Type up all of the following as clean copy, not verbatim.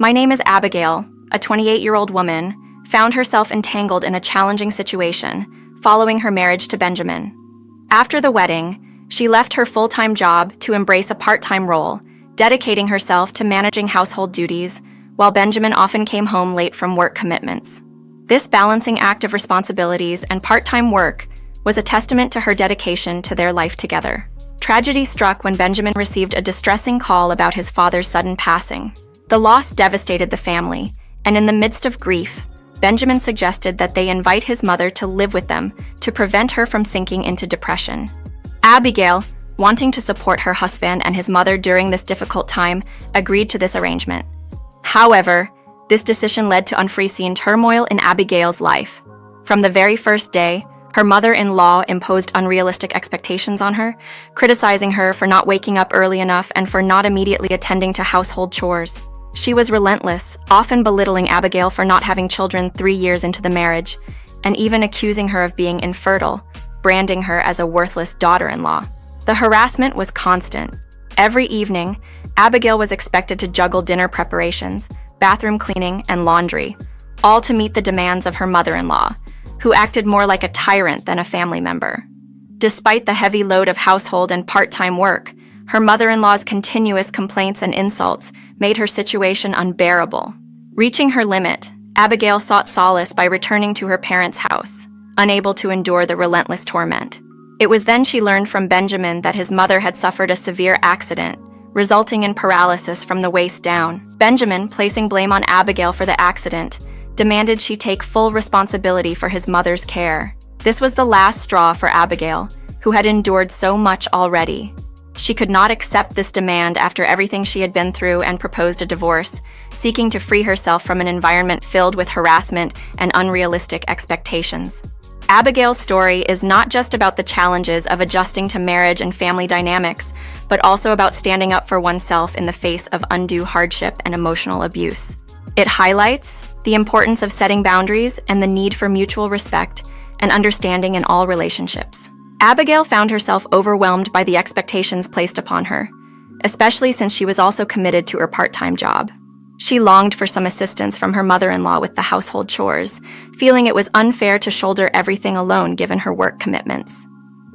My name is Abigail, a 28-year-old woman, found herself entangled in a challenging situation following her marriage to Benjamin. After the wedding, she left her full-time job to embrace a part-time role, dedicating herself to managing household duties, while Benjamin often came home late from work commitments. This balancing act of responsibilities and part-time work was a testament to her dedication to their life together. Tragedy struck when Benjamin received a distressing call about his father's sudden passing. The loss devastated the family, and in the midst of grief, Benjamin suggested that they invite his mother to live with them to prevent her from sinking into depression. Abigail, wanting to support her husband and his mother during this difficult time, agreed to this arrangement. However, this decision led to unforeseen turmoil in Abigail's life. From the very first day, her mother-in-law imposed unrealistic expectations on her, criticizing her for not waking up early enough and for not immediately attending to household chores. She was relentless, often belittling Abigail for not having children 3 years into the marriage, and even accusing her of being infertile, branding her as a worthless daughter-in-law. The harassment was constant. Every evening, Abigail was expected to juggle dinner preparations, bathroom cleaning, and laundry, all to meet the demands of her mother-in-law, who acted more like a tyrant than a family member. Despite the heavy load of household and part-time work, her mother-in-law's continuous complaints and insults made her situation unbearable. Reaching her limit, Abigail sought solace by returning to her parents' house, unable to endure the relentless torment. It was then she learned from Benjamin that his mother had suffered a severe accident, resulting in paralysis from the waist down. Benjamin, placing blame on Abigail for the accident, demanded she take full responsibility for his mother's care. This was the last straw for Abigail, who had endured so much already. She could not accept this demand after everything she had been through and proposed a divorce, seeking to free herself from an environment filled with harassment and unrealistic expectations. Abigail's story is not just about the challenges of adjusting to marriage and family dynamics, but also about standing up for oneself in the face of undue hardship and emotional abuse. It highlights the importance of setting boundaries and the need for mutual respect and understanding in all relationships. Abigail found herself overwhelmed by the expectations placed upon her, especially since she was also committed to her part-time job. She longed for some assistance from her mother-in-law with the household chores, feeling it was unfair to shoulder everything alone given her work commitments.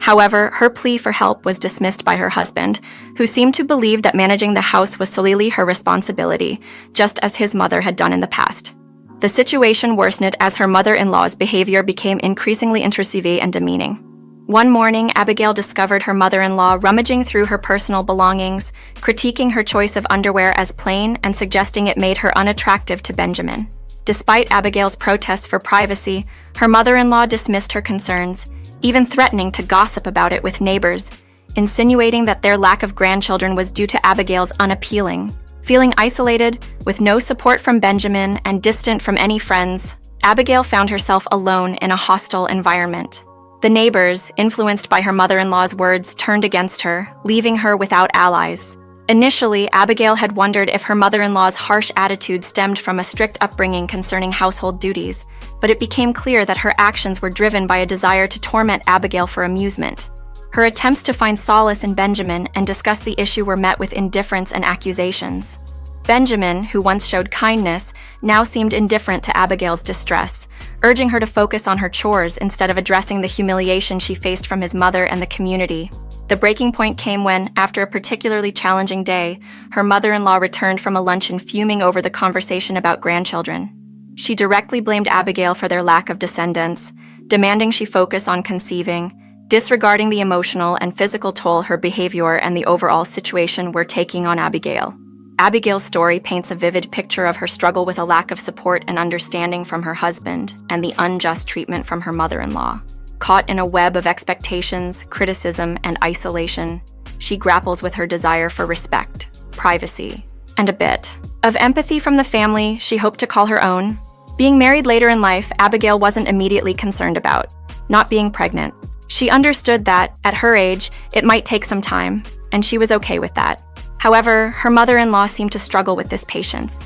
However, her plea for help was dismissed by her husband, who seemed to believe that managing the house was solely her responsibility, just as his mother had done in the past. The situation worsened as her mother-in-law's behavior became increasingly intrusive and demeaning. One morning, Abigail discovered her mother-in-law rummaging through her personal belongings, critiquing her choice of underwear as plain and suggesting it made her unattractive to Benjamin. Despite Abigail's protests for privacy, her mother-in-law dismissed her concerns, even threatening to gossip about it with neighbors, insinuating that their lack of grandchildren was due to Abigail's unappealing. Feeling isolated, with no support from Benjamin and distant from any friends, Abigail found herself alone in a hostile environment. The neighbors, influenced by her mother-in-law's words, turned against her, leaving her without allies. Initially, Abigail had wondered if her mother-in-law's harsh attitude stemmed from a strict upbringing concerning household duties, but it became clear that her actions were driven by a desire to torment Abigail for amusement. Her attempts to find solace in Benjamin and discuss the issue were met with indifference and accusations. Benjamin, who once showed kindness, now seemed indifferent to Abigail's distress, urging her to focus on her chores instead of addressing the humiliation she faced from his mother and the community. The breaking point came when, after a particularly challenging day, her mother-in-law returned from a luncheon fuming over the conversation about grandchildren. She directly blamed Abigail for their lack of descendants, demanding she focus on conceiving, disregarding the emotional and physical toll her behavior and the overall situation were taking on Abigail. Abigail's story paints a vivid picture of her struggle with a lack of support and understanding from her husband and the unjust treatment from her mother-in-law. Caught in a web of expectations, criticism, and isolation, she grapples with her desire for respect, privacy, and a bit of empathy from the family she hoped to call her own. Being married later in life, Abigail wasn't immediately concerned about not being pregnant. She understood that, at her age, it might take some time, and she was okay with that. However, her mother-in-law seemed to struggle with this patience,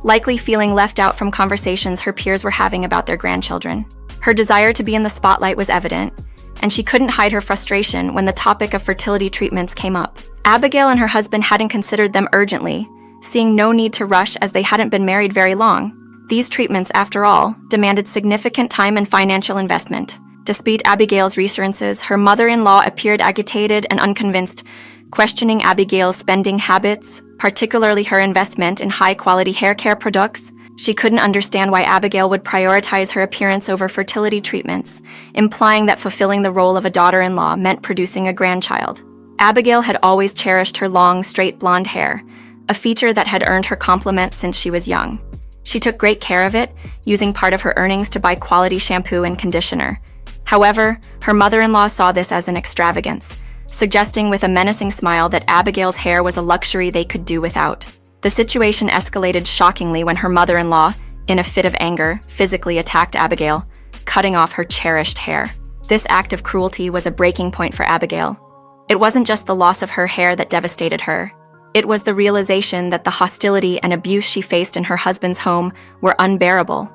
likely feeling left out from conversations her peers were having about their grandchildren. Her desire to be in the spotlight was evident, and she couldn't hide her frustration when the topic of fertility treatments came up. Abigail and her husband hadn't considered them urgently, seeing no need to rush as they hadn't been married very long. These treatments, after all, demanded significant time and financial investment. Despite Abigail's reassurances, her mother-in-law appeared agitated and unconvinced, questioning Abigail's spending habits, particularly her investment in high-quality hair care products. She couldn't understand why Abigail would prioritize her appearance over fertility treatments, implying that fulfilling the role of a daughter-in-law meant producing a grandchild. Abigail had always cherished her long, straight blonde hair, a feature that had earned her compliments since she was young. She took great care of it, using part of her earnings to buy quality shampoo and conditioner. However, her mother-in-law saw this as an extravagance, suggesting with a menacing smile that Abigail's hair was a luxury they could do without. The situation escalated shockingly when her mother-in-law, in a fit of anger, physically attacked Abigail, cutting off her cherished hair. This act of cruelty was a breaking point for Abigail. It wasn't just the loss of her hair that devastated her. It was the realization that the hostility and abuse she faced in her husband's home were unbearable.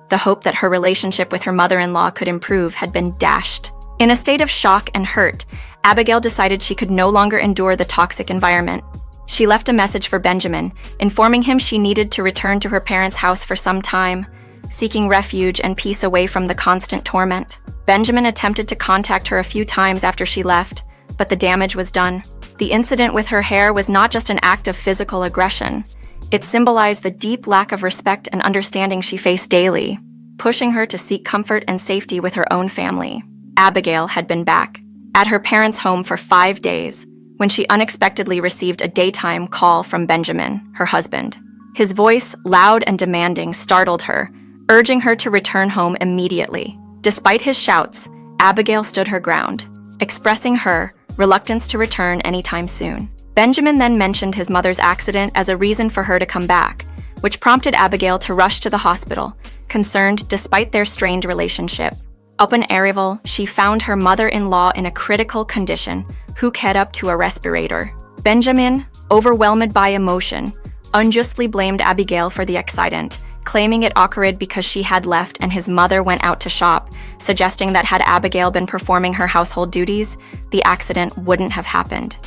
The hope that her relationship with her mother-in-law could improve had been dashed. In a state of shock and hurt, Abigail decided she could no longer endure the toxic environment. She left a message for Benjamin, informing him she needed to return to her parents' house for some time, seeking refuge and peace away from the constant torment. Benjamin attempted to contact her a few times after she left, but the damage was done. The incident with her hair was not just an act of physical aggression. It symbolized the deep lack of respect and understanding she faced daily, pushing her to seek comfort and safety with her own family. Abigail had been back at her parents' home for 5 days when she unexpectedly received a daytime call from Benjamin, her husband. His voice, loud and demanding, startled her, urging her to return home immediately. Despite his shouts, Abigail stood her ground, expressing her reluctance to return anytime soon. Benjamin then mentioned his mother's accident as a reason for her to come back, which prompted Abigail to rush to the hospital, concerned despite their strained relationship. Upon arrival, she found her mother-in-law in a critical condition, hooked up to a respirator. Benjamin, overwhelmed by emotion, unjustly blamed Abigail for the accident, claiming it occurred because she had left and his mother went out to shop, suggesting that had Abigail been performing her household duties, the accident wouldn't have happened.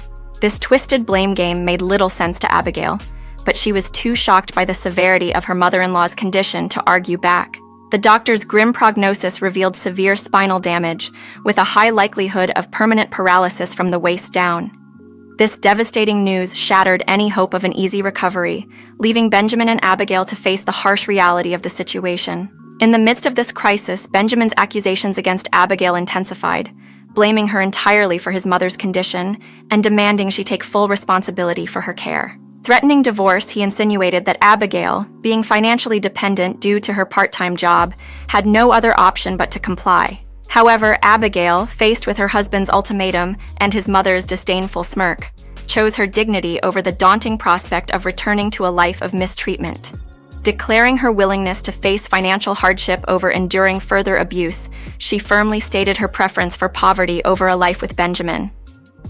This twisted blame game made little sense to Abigail, but she was too shocked by the severity of her mother-in-law's condition to argue back. The doctor's grim prognosis revealed severe spinal damage, with a high likelihood of permanent paralysis from the waist down. This devastating news shattered any hope of an easy recovery, leaving Benjamin and Abigail to face the harsh reality of the situation. In the midst of this crisis, Benjamin's accusations against Abigail intensified, blaming her entirely for his mother's condition and demanding she take full responsibility for her care. Threatening divorce, he insinuated that Abigail, being financially dependent due to her part-time job, had no other option but to comply. However, Abigail, faced with her husband's ultimatum and his mother's disdainful smirk, chose her dignity over the daunting prospect of returning to a life of mistreatment. Declaring her willingness to face financial hardship over enduring further abuse, she firmly stated her preference for poverty over a life with Benjamin.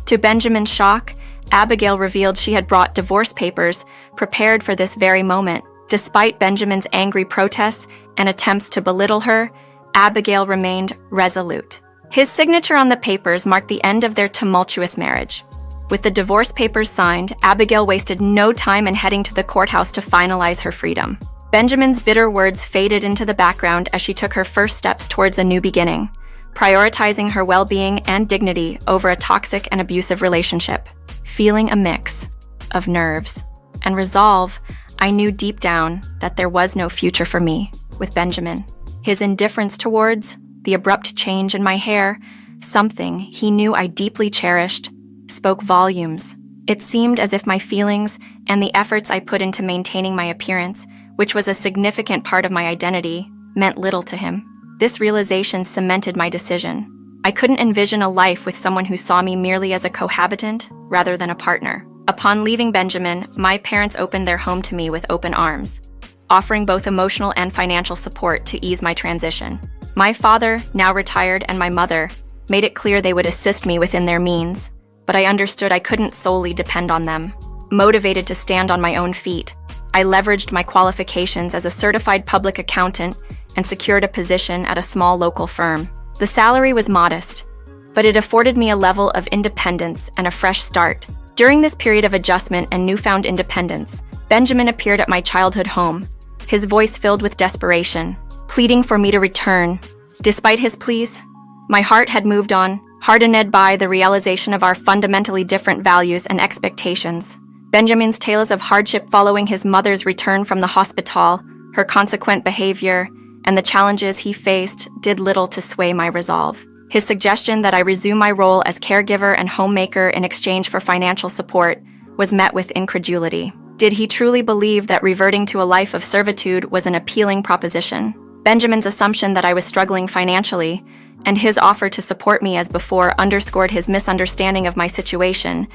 To Benjamin's shock, Abigail revealed she had brought divorce papers prepared for this very moment. Despite Benjamin's angry protests and attempts to belittle her, Abigail remained resolute. His signature on the papers marked the end of their tumultuous marriage. With the divorce papers signed, Abigail wasted no time in heading to the courthouse to finalize her freedom. Benjamin's bitter words faded into the background as she took her first steps towards a new beginning, prioritizing her well-being and dignity over a toxic and abusive relationship. Feeling a mix of nerves and resolve, I knew deep down that there was no future for me with Benjamin. His indifference towards the abrupt change in my hair, something he knew I deeply cherished, spoke volumes. It seemed as if my feelings and the efforts I put into maintaining my appearance, which was a significant part of my identity, meant little to him. This realization cemented my decision. I couldn't envision a life with someone who saw me merely as a cohabitant rather than a partner. Upon leaving Benjamin, my parents opened their home to me with open arms, offering both emotional and financial support to ease my transition. My father, now retired, and my mother made it clear they would assist me within their means, but I understood I couldn't solely depend on them. Motivated to stand on my own feet, I leveraged my qualifications as a certified public accountant and secured a position at a small local firm. The salary was modest, but it afforded me a level of independence and a fresh start. During this period of adjustment and newfound independence, Benjamin appeared at my childhood home, his voice filled with desperation, pleading for me to return. Despite his pleas, my heart had moved on, hardened by the realization of our fundamentally different values and expectations. Benjamin's tales of hardship following his mother's return from the hospital, her consequent behavior, and the challenges he faced did little to sway my resolve. His suggestion that I resume my role as caregiver and homemaker in exchange for financial support was met with incredulity. Did he truly believe that reverting to a life of servitude was an appealing proposition? Benjamin's assumption that I was struggling financially and his offer to support me as before underscored his misunderstanding of my situation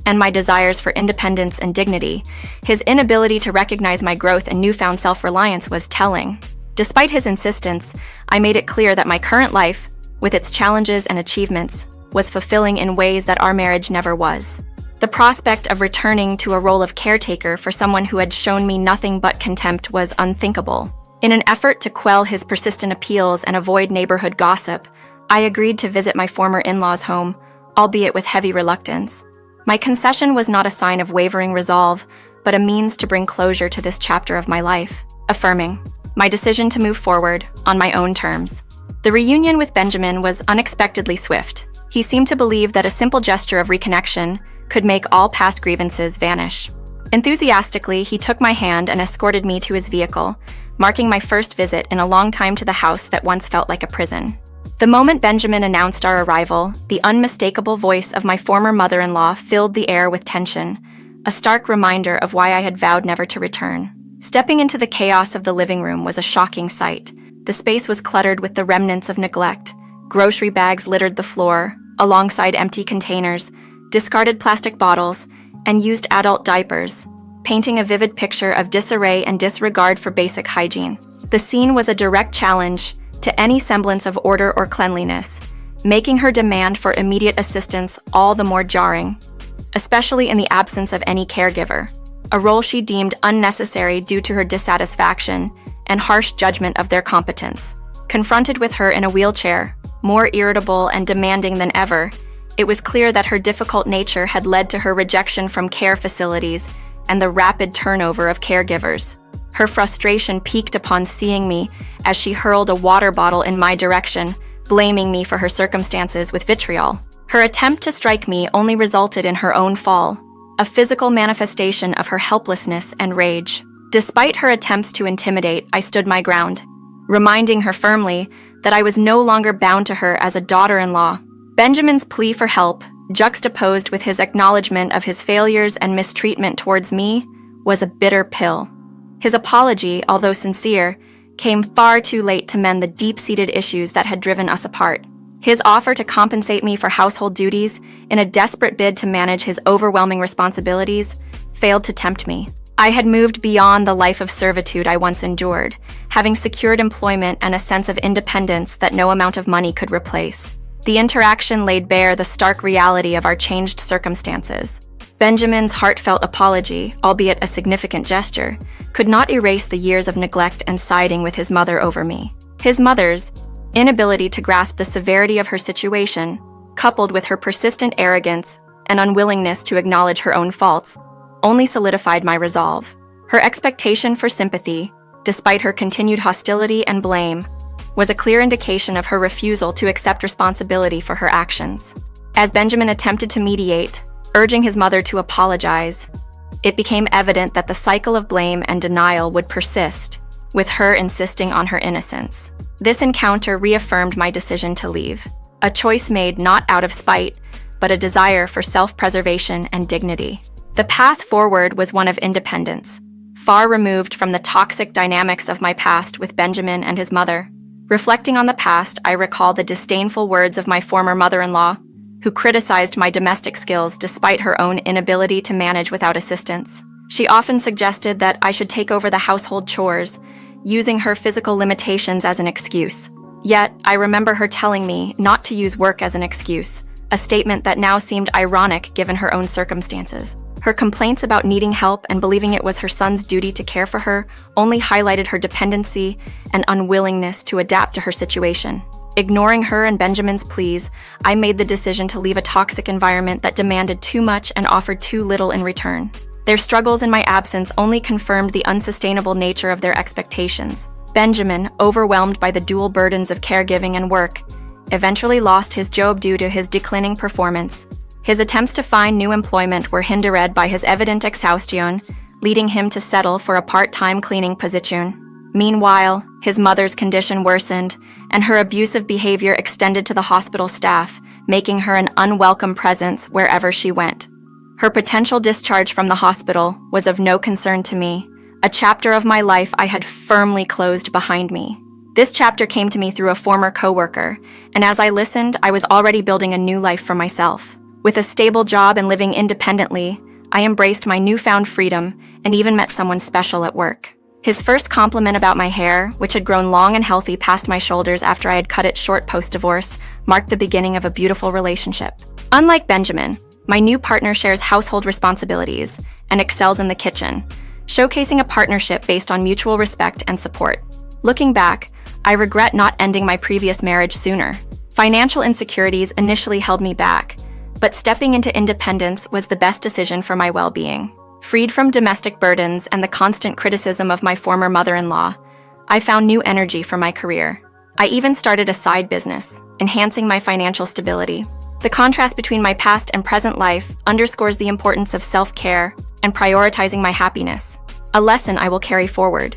and my desires for independence and dignity. His inability to recognize my growth and newfound self-reliance was telling. Despite his insistence, I made it clear that my current life, with its challenges and achievements, was fulfilling in ways that our marriage never was. The prospect of returning to a role of caretaker for someone who had shown me nothing but contempt was unthinkable. In an effort to quell his persistent appeals and avoid neighborhood gossip, I agreed to visit my former in-laws' home, albeit with heavy reluctance. My concession was not a sign of wavering resolve, but a means to bring closure to this chapter of my life, affirming my decision to move forward on my own terms. The reunion with Benjamin was unexpectedly swift. He seemed to believe that a simple gesture of reconnection could make all past grievances vanish. Enthusiastically, he took my hand and escorted me to his vehicle, marking my first visit in a long time to the house that once felt like a prison. The moment Benjamin announced our arrival, the unmistakable voice of my former mother-in-law filled the air with tension, a stark reminder of why I had vowed never to return. Stepping into the chaos of the living room was a shocking sight. The space was cluttered with the remnants of neglect. Grocery bags littered the floor, alongside empty containers, discarded plastic bottles, and used adult diapers, painting a vivid picture of disarray and disregard for basic hygiene. The scene was a direct challenge to any semblance of order or cleanliness, making her demand for immediate assistance all the more jarring, especially in the absence of any caregiver, a role she deemed unnecessary due to her dissatisfaction and harsh judgment of their competence. Confronted with her in a wheelchair, more irritable and demanding than ever, it was clear that her difficult nature had led to her rejection from care facilities and the rapid turnover of caregivers. Her frustration peaked upon seeing me as she hurled a water bottle in my direction, blaming me for her circumstances with vitriol. Her attempt to strike me only resulted in her own fall, a physical manifestation of her helplessness and rage. Despite her attempts to intimidate, I stood my ground, reminding her firmly that I was no longer bound to her as a daughter-in-law. Benjamin's plea for help, juxtaposed with his acknowledgement of his failures and mistreatment towards me, was a bitter pill. His apology, although sincere, came far too late to mend the deep-seated issues that had driven us apart. His offer to compensate me for household duties, in a desperate bid to manage his overwhelming responsibilities, failed to tempt me. I had moved beyond the life of servitude I once endured, having secured employment and a sense of independence that no amount of money could replace. The interaction laid bare the stark reality of our changed circumstances. Benjamin's heartfelt apology, albeit a significant gesture, could not erase the years of neglect and siding with his mother over me. His mother's inability to grasp the severity of her situation, coupled with her persistent arrogance and unwillingness to acknowledge her own faults, only solidified my resolve. Her expectation for sympathy, despite her continued hostility and blame, was a clear indication of her refusal to accept responsibility for her actions. As Benjamin attempted to mediate, urging his mother to apologize, it became evident that the cycle of blame and denial would persist, with her insisting on her innocence. This encounter reaffirmed my decision to leave, a choice made not out of spite, but a desire for self-preservation and dignity. The path forward was one of independence, far removed from the toxic dynamics of my past with Benjamin and his mother. Reflecting on the past, I recall the disdainful words of my former mother-in-law, who criticized my domestic skills despite her own inability to manage without assistance. She often suggested that I should take over the household chores, using her physical limitations as an excuse. Yet, I remember her telling me not to use work as an excuse, a statement that now seemed ironic given her own circumstances. Her complaints about needing help and believing it was her son's duty to care for her only highlighted her dependency and unwillingness to adapt to her situation. Ignoring her and Benjamin's pleas, I made the decision to leave a toxic environment that demanded too much and offered too little in return. Their struggles in my absence only confirmed the unsustainable nature of their expectations. Benjamin, overwhelmed by the dual burdens of caregiving and work, eventually lost his job due to his declining performance. His attempts to find new employment were hindered by his evident exhaustion, leading him to settle for a part-time cleaning position. Meanwhile, his mother's condition worsened, and her abusive behavior extended to the hospital staff, making her an unwelcome presence wherever she went. Her potential discharge from the hospital was of no concern to me, a chapter of my life I had firmly closed behind me. This chapter came to me through a former coworker, and as I listened, I was already building a new life for myself. With a stable job and living independently, I embraced my newfound freedom and even met someone special at work. His first compliment about my hair, which had grown long and healthy past my shoulders after I had cut it short post-divorce, marked the beginning of a beautiful relationship. Unlike Benjamin, my new partner shares household responsibilities and excels in the kitchen, showcasing a partnership based on mutual respect and support. Looking back, I regret not ending my previous marriage sooner. Financial insecurities initially held me back, but stepping into independence was the best decision for my well-being. Freed from domestic burdens and the constant criticism of my former mother-in-law, I found new energy for my career. I even started a side business, enhancing my financial stability. The contrast between my past and present life underscores the importance of self-care and prioritizing my happiness, a lesson I will carry forward.